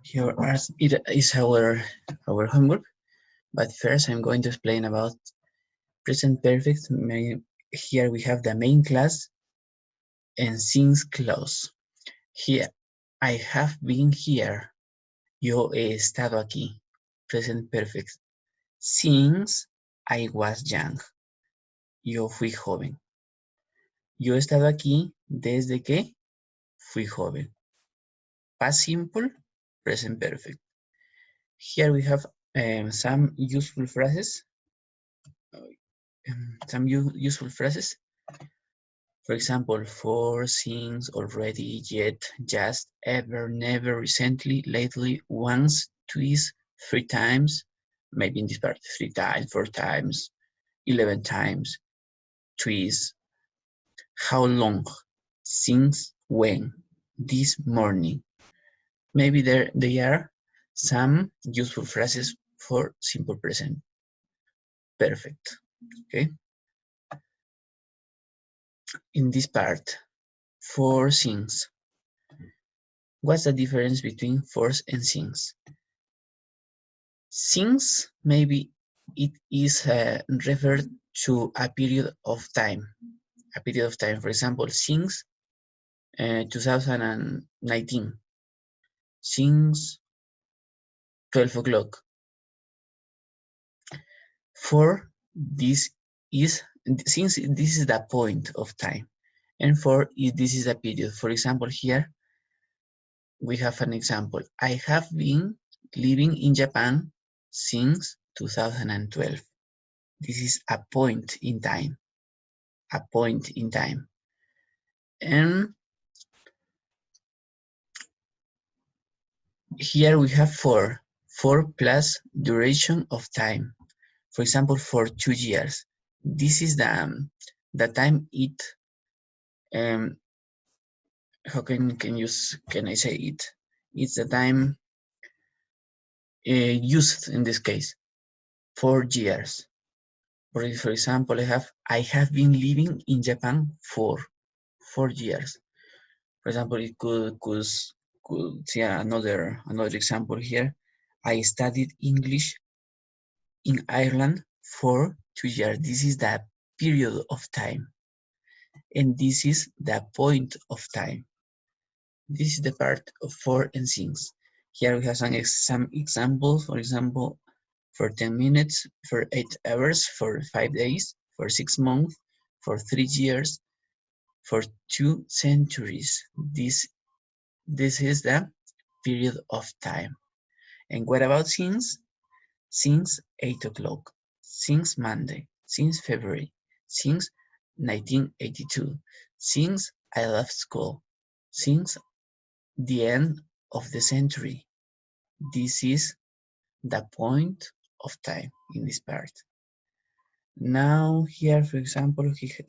Here it is our homework, but first I'm going to explain about present perfect. Here we have the main class and since clause. Here, I have been here. Yo he estado aquí. Present perfect. Since I was young. Yo fui joven. Yo he estado aquí desde que fui joven. Past simple, present perfect. Here we have some useful phrases. For example, for, since, already, yet, just, ever, never, recently, lately, once, twice, 3 times, maybe in this part, 3 times, 4 times, 11 times, twice, how long, since, when, this morning. Maybe there they are some useful phrases for simple present perfect, okay? In this part, for, since. What's the difference between force and since? Since maybe it is referred to a period of time. A period of time, for example, since 2019, since 12 o'clock. For this is, since this is the point of time, and for this is a period. For example, here we have an example. I have been living in Japan since 2012. This is a point in time, a point in time. And here we have for plus duration of time. For example, for 2 years. This is the time it, how can I say it? It's the time used in this case, 4 years. For example, I have been living in Japan for 4 years. For example, it could see another example here. I studied English in Ireland for 2 years. This is the period of time, and this is the point of time. This is the part of for and since. Here we have some examples. For example, for 10 minutes, for 8 hours, for 5 days, for 6 months, for 3 years, for 2 centuries. This is the period of time. And what about since? Since 8 o'clock, since Monday, since February, since 1982, since I left school, since the end of the century. This is the point of time in this part. Now here, for example, here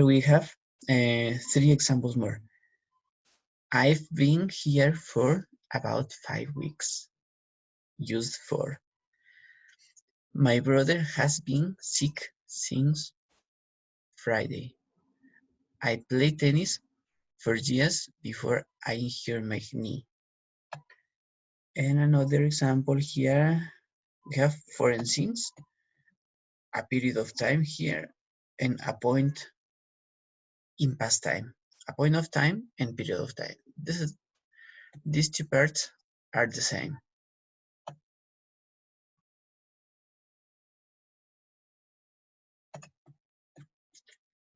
we have 3 examples more. I've been here for about 5 weeks. Used for. My brother has been sick since Friday. I played tennis for years before I injured my knee. And another example here, we have for and since, a period of time here, and a point in past time. A point of time and period of time. These two parts are the same.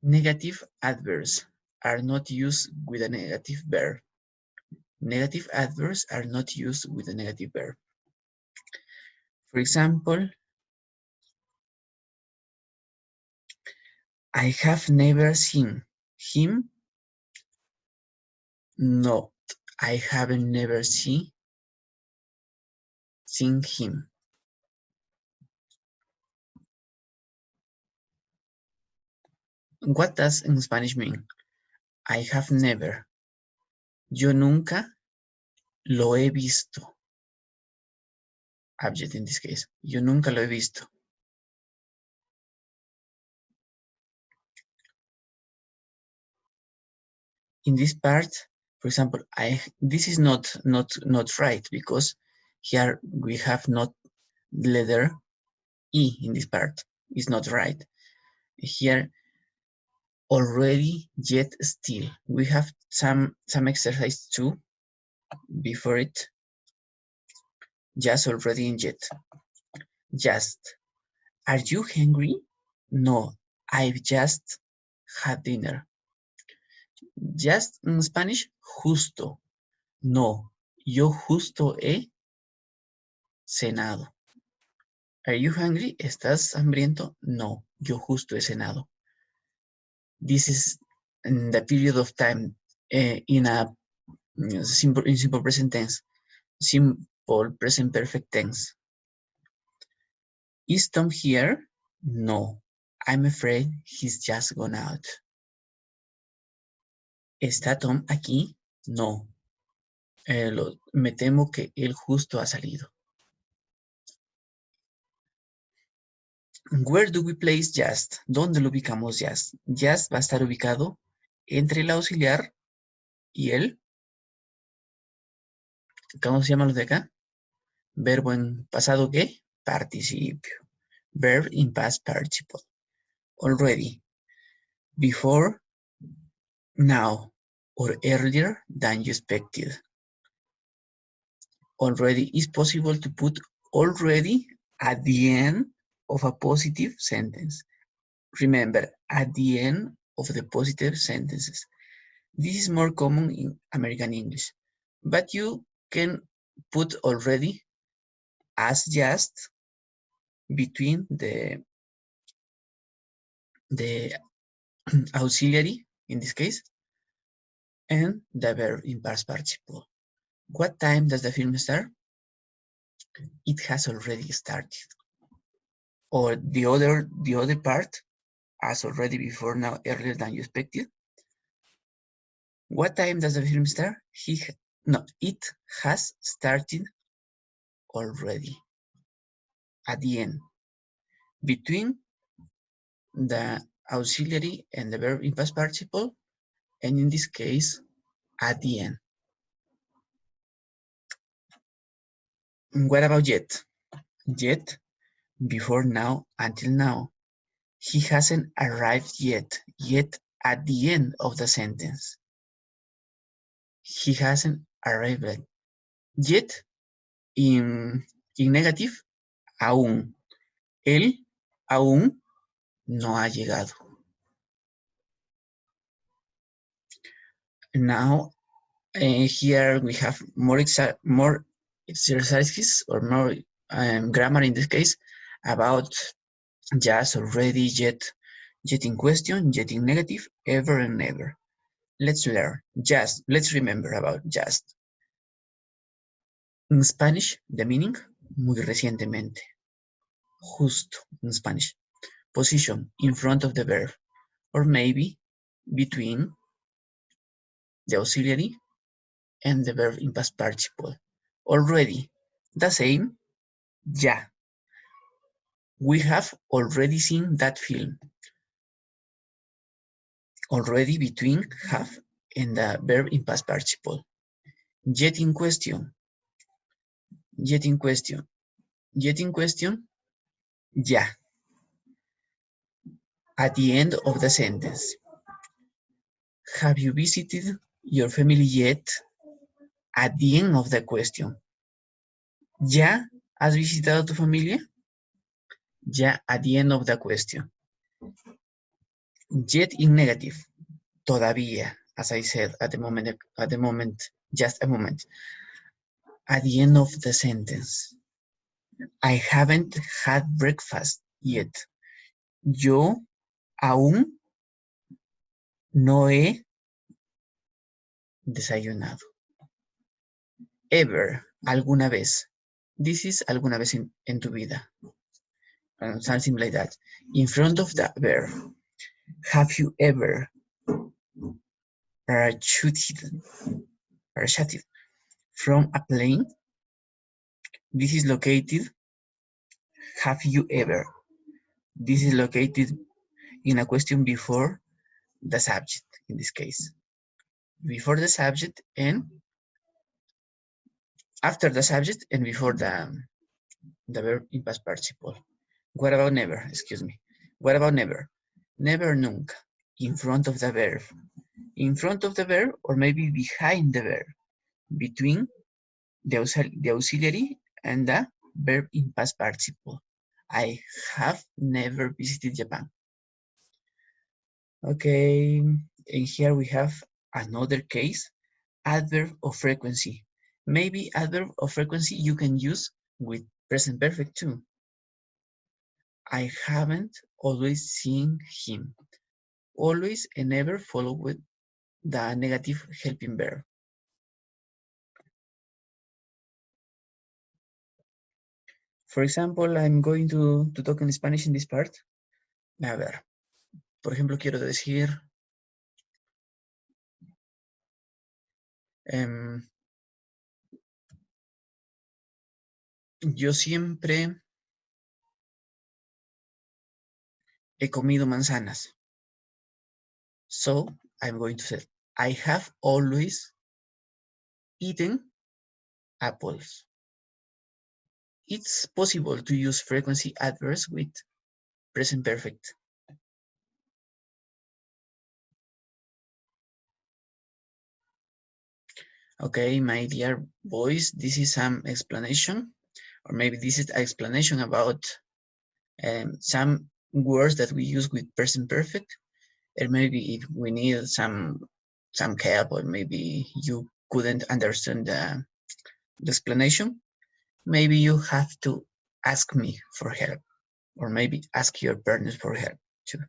Negative adverbs are not used with a negative verb. Negative adverbs are not used with a negative verb. For example, I have never seen him. No, I haven't never seen him. What does in Spanish mean? I have never. Yo nunca lo he visto. Object in this case. Yo nunca lo he visto. In this part, For example, this is not right because here we have not letter E in this part. It's not right. Here already, yet, still. We have some exercise too before it. Just, already, and yet. Just. Are you hungry? No, I've just had dinner. Just in Spanish, justo. No, yo justo he cenado. Are you hungry? ¿Estás hambriento? No, yo justo he cenado. This is in the period of time in simple present tense, simple present perfect tense. Is Tom here? No, I'm afraid he's just gone out. ¿Está Tom aquí? No, me temo que él justo ha salido. Where do we place just? ¿Dónde lo ubicamos just? Just va a estar ubicado entre el auxiliar y el, ¿cómo se llama los de acá? Verbo en pasado, ¿qué? Participio. Verb in past participle. Already. Before, now, or earlier than you expected. Already is possible to put already at the end of a positive sentence. Remember, at the end of the positive sentences. This is more common in American English, but you can put already as just between the auxiliary, in this case, and the verb in past participle. What time does the film start? It has already started. Or the other part, as already, before, now, earlier than you expected. What time does the film start? It has started already. At the end. Between the auxiliary and the verb in past participle, and in this case, at the end. What about yet? Yet, before, now, until now. He hasn't arrived yet at the end of the sentence. He hasn't arrived yet in negative, aún. Él aún no ha llegado. Now, here we have more exercises or more grammar in this case about just, already, yet in question, yet in negative, ever and never. Let's learn. Just. Let's remember about just. In Spanish, the meaning, muy recientemente. Justo, in Spanish. Position, in front of the verb. Or maybe between the auxiliary and the verb in past participle. Already, the same, ya. We have already seen that film. Already, between, have, and the verb in past participle. Yet in question. Yet in question. Yet in question, ya. At the end of the sentence. Have you visited your family yet? At the end of the question. ¿Ya has visitado a tu familia? Ya, at the end of the question. Yet in negative. Todavía, as I said at the moment, just a moment. At the end of the sentence. I haven't had breakfast yet. Yo aún no he desayunado. Ever, alguna vez. This is alguna vez en tu vida. Something like that. In front of the verb. Have you ever parachuted from a plane? This is located. Have you ever? This is located in a question before the subject, in this case. before the subject and after the subject and before the verb in past participle. What about never? Excuse me. What about never? Never, nunca. In front of the verb. In front of the verb or maybe behind the verb. Between the auxiliary and the verb in past participle. I have never visited Japan. Okay, and here we have another case, adverb of frequency. Maybe adverb of frequency you can use with present perfect too. I haven't always seen him. Always and never follow with the negative helping verb. For example, I'm going to talk in Spanish in this part. A ver, por ejemplo, quiero decir, yo siempre he comido manzanas. So I'm going to say, I have always eaten apples. It's possible to use frequency adverbs with present perfect. Okay, my dear boys, this is some explanation, or maybe this is an explanation about some words that we use with present perfect, and maybe if we need some help, or maybe you couldn't understand the explanation, maybe you have to ask me for help, or maybe ask your parents for help too.